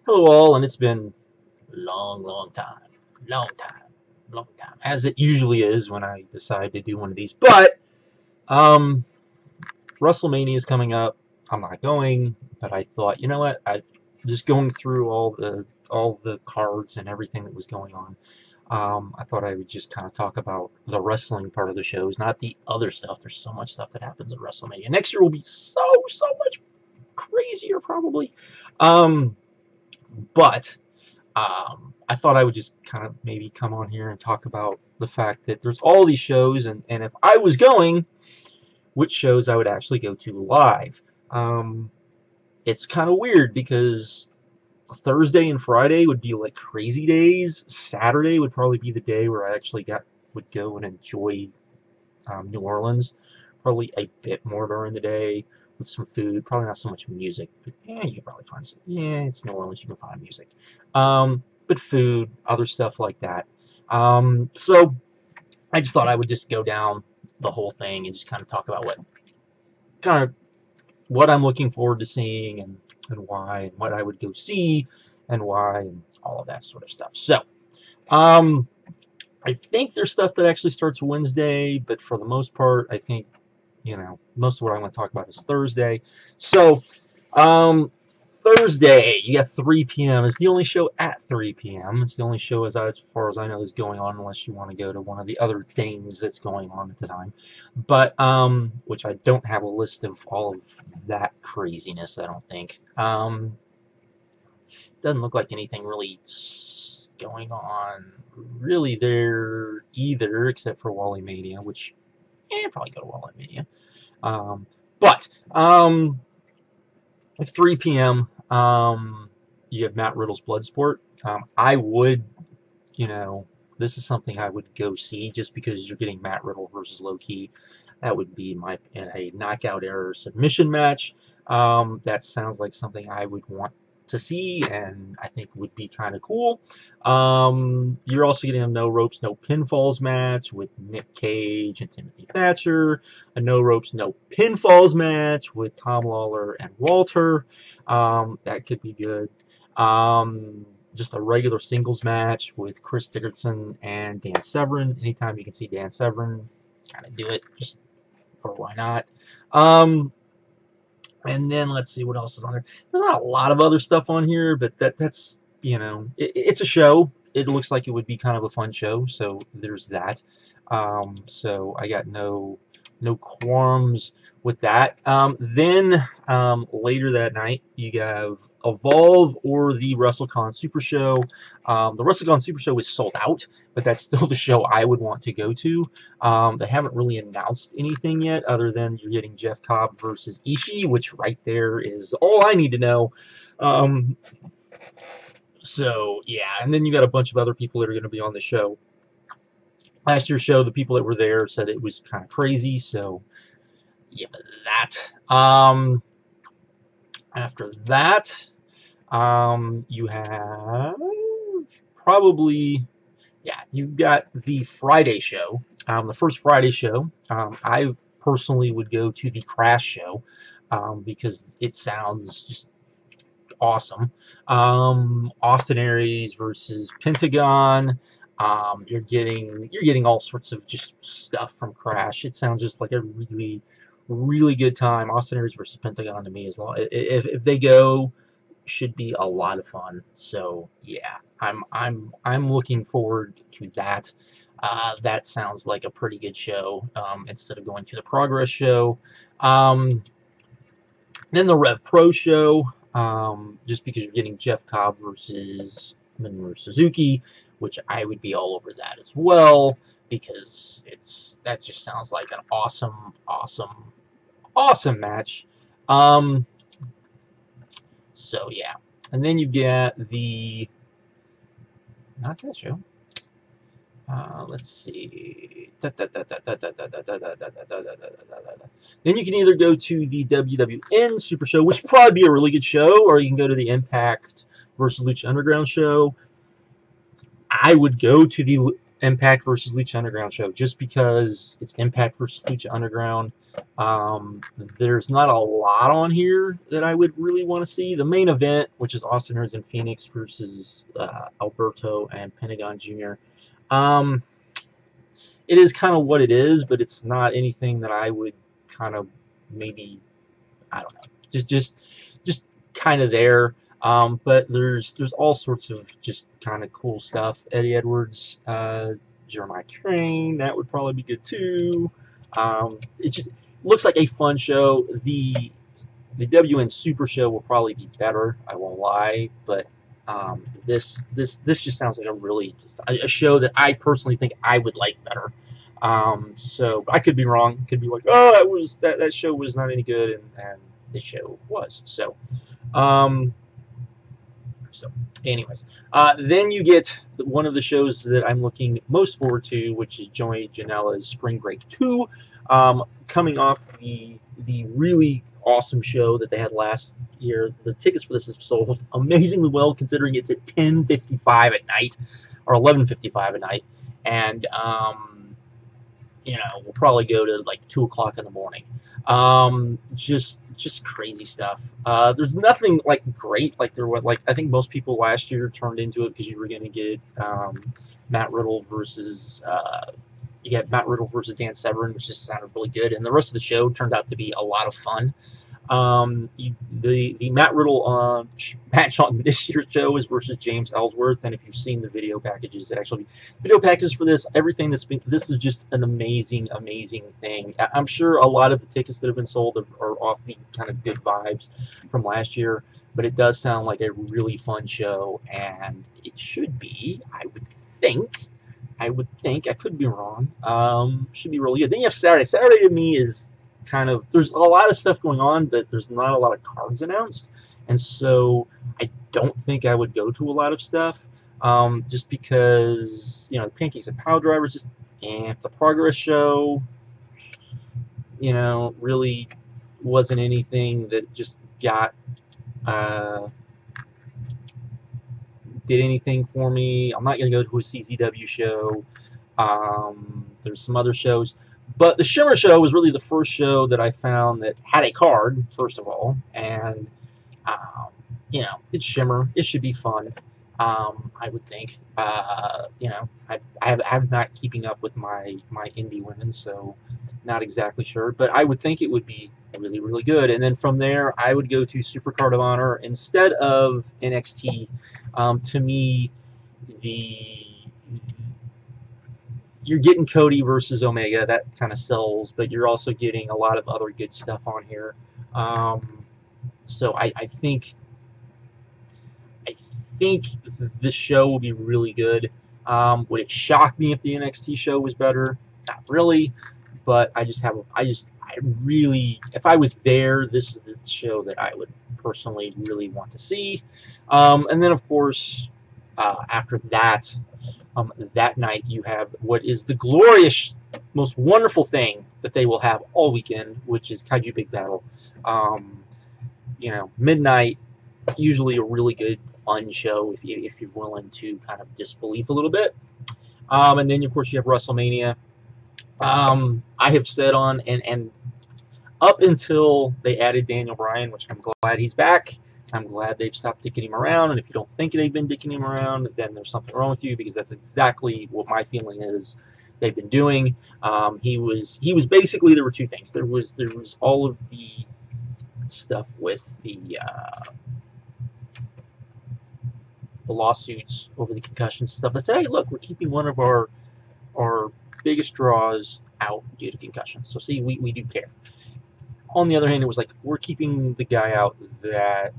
Hello all, and it's been a long time, long time, long time, as it usually is when I decide to do one of these. But um, WrestleMania is coming up. I'm not going, but I thought, you know what? I just going through all the cards and everything that was going on. I thought I would just kind of talk about the wrestling part of the shows, not the other stuff. There's so much stuff that happens at WrestleMania. Next year will be so much crazier, probably. Um, but I thought I would just kind of maybe come on here and talk about the fact that there's all these shows, and if I was going, which shows I would actually go to live. Um, it's kind of weird because Thursday and Friday would be like crazy days. Saturday would probably be the day where I actually would go and enjoy New Orleans. Probably a bit more during the day with some food. Probably not so much music, but yeah, you can probably find some. Yeah, it's New Orleans. You can find music. But food, other stuff like that. So I just thought I would just go down the whole thing and just kind of talk about kind of what I'm looking forward to seeing and why and what I would go see and why and all of that sort of stuff. So, um, I think there's stuff that actually starts Wednesday, but for the most part, I think, most of what I want to talk about is Thursday. So, Thursday, you got 3 p.m. It's the only show at 3 p.m. It's the only show, as far as I know, is going on, unless you want to go to one of the other things that's going on at the time. But, which I don't have a list of all of that craziness, I don't think. Doesn't look like anything really going on really there either, except for Wally Mania, which probably go to Wally Mania. But at 3 p.m., you have Matt Riddle's Bloodsport. I would, this is something I would go see just because you're getting Matt Riddle versus Low Ki. That would be a knockout era submission match. That sounds like something I would want to see, and I think would be kind of cool. You're also getting a no ropes, no pinfalls match with Nick Cage and Timothy Thatcher. A no ropes, no pinfalls match with Tom Lawler and Walter. That could be good. Just a regular singles match with Chris Dickerson and Dan Severn. Anytime you can see Dan Severn, kind of do it just for why not. And then let's see what else is on there. There's not a lot of other stuff on here, but that's it's a show. It looks like it would be kind of a fun show, so there's that. So I got no qualms with that. Then later that night, you have Evolve or the WrestleCon Super Show. The WrestleCon Super Show is sold out, but that's still the show I would want to go to. They haven't really announced anything yet, other than you're getting Jeff Cobb versus Ishii, which right there is all I need to know. So yeah, and then you got a bunch of other people that are going to be on the show. Last year's show, the people that were there said it was kind of crazy, so yeah, that. After that, you have probably, yeah, you've got the Friday show. The first Friday show, I personally would go to the Crash show because it sounds just awesome. Austin Aries versus Pentagon. You're getting all sorts of just stuff from Crash. It sounds just like a really good time. Austin Aries versus Pentagon to me is if they go, should be a lot of fun. So yeah, I'm looking forward to that. That sounds like a pretty good show. Instead of going to the Progress show, then the Rev Pro show. Just because you're getting Jeff Cobb versus Minoru Suzuki, which I would be all over that as well, because that just sounds like an awesome match. So yeah, and then you get not that show. Let's see. Then you can either go to the WWN Super Show, which would probably be a really good show, or you can go to the Impact versus Lucha Underground show. I would go to the Impact versus Lucha Underground show, just because it's Impact versus Lucha Underground. There's not a lot on here that I would really want to see. The main event, which is Austin Aries and Phoenix versus Alberto and Pentagon Jr. Um, it is kind of what it is, but it's not anything that I would kind of maybe, I don't know, just kind of there. But there's all sorts of just kind of cool stuff. Eddie Edwards, Jeremiah Crane, that would probably be good too. It just looks like a fun show. The WN Super Show will probably be better. I won't lie, but this just sounds like a show that I personally think I would like better. So I could be wrong. Could be like, oh, that show was not any good, and this show was. Um, so anyways, then you get one of the shows that I'm looking most forward to, which is Joey Janela's Spring Break 2, coming off the really awesome show that they had last year. The tickets for this have sold amazingly well, considering it's at 10:55 at night or 11:55 at night, and we'll probably go to like 2 o'clock in the morning. Just crazy stuff. There's nothing like great like there was. Like I think most people last year turned into it because you were going to get Matt Riddle versus Dan Severn, which just sounded really good, and the rest of the show turned out to be a lot of fun. The Matt Riddle match on this year's show is versus James Ellsworth, and if you've seen the video packages, video packages for this, everything this is just an amazing thing. I'm sure a lot of the tickets that have been sold are off the kind of good vibes from last year, but it does sound like a really fun show, and it should be, I would think, I could be wrong, should be really good. Then you have Saturday. Saturday to me is there's a lot of stuff going on, but there's not a lot of cards announced, and so I don't think I would go to a lot of stuff, just because the Pancakes and Power Drivers just the Progress show, really wasn't anything that just did anything for me. I'm not going to go to a CZW show. There's some other shows. But the Shimmer show was really the first show that I found that had a card, first of all, and it's Shimmer. It should be fun. I would think. I'm not keeping up with my indie women, so not exactly sure. But I would think it would be really, really good. And then from there, I would go to Super Card of Honor instead of NXT. To me, you're getting Cody versus Omega. That kind of sells, but you're also getting a lot of other good stuff on here. So I think this show will be really good. Would it shock me if the NXT show was better? Not really, but if I was there, this is the show that I would personally really want to see. And then of course, after that, that night you have what is the glorious, most wonderful thing that they will have all weekend, which is Kaiju Big Battle. Midnight, usually a really good, fun show if you're willing to kind of disbelieve a little bit. And then of course you have WrestleMania. I have said on and up until they added Daniel Bryan, which I'm glad he's back. I'm glad they've stopped dicking him around, and if you don't think they've been dicking him around, then there's something wrong with you, because that's exactly what my feeling is they've been doing. He was basically, there were two things. There was all of the stuff with the lawsuits over the concussion stuff that said, hey, look, we're keeping one of our biggest draws out due to concussion. So see, we do care. On the other hand, it was like, we're keeping the guy out that,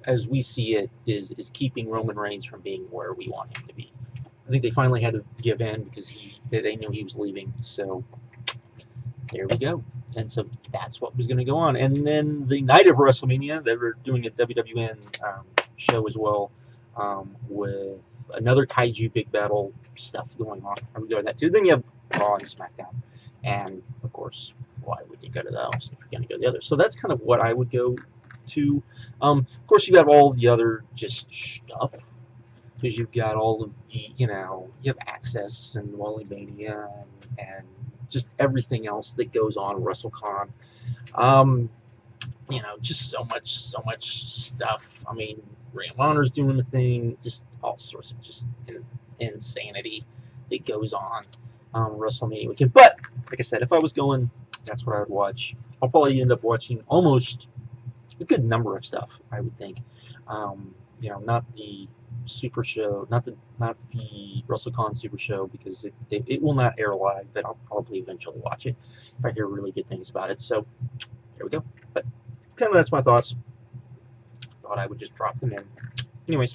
as we see it, is keeping Roman Reigns from being where we want him to be. I think they finally had to give in because they knew he was leaving. So there we go. And so that's what was going to go on. And then the night of WrestleMania, they were doing a WWN show as well, with another Kaiju Big Battle stuff going on. I'm going to that too. Then you have Raw and SmackDown. And, of course, why would you go to those if you're going to go to the others? So that's kind of what I would go to. Of course, you have all the other just stuff. because you've got all of the, you have Access and Wrestlemania and just everything else that goes on WrestleCon. Um, just so much stuff. I mean, Ring of Honor's doing the thing, just all sorts of just insanity that goes on WrestleMania weekend. But like I said, if I was going, that's what I would watch. I'll probably end up watching almost a good number of stuff, I would think. Not the Super Show, not the WrestleCon Super Show, because it will not air live, but I'll probably eventually watch it if I hear really good things about it. So there we go. But kind of that's my thoughts. Thought I would just drop them in. Anyways.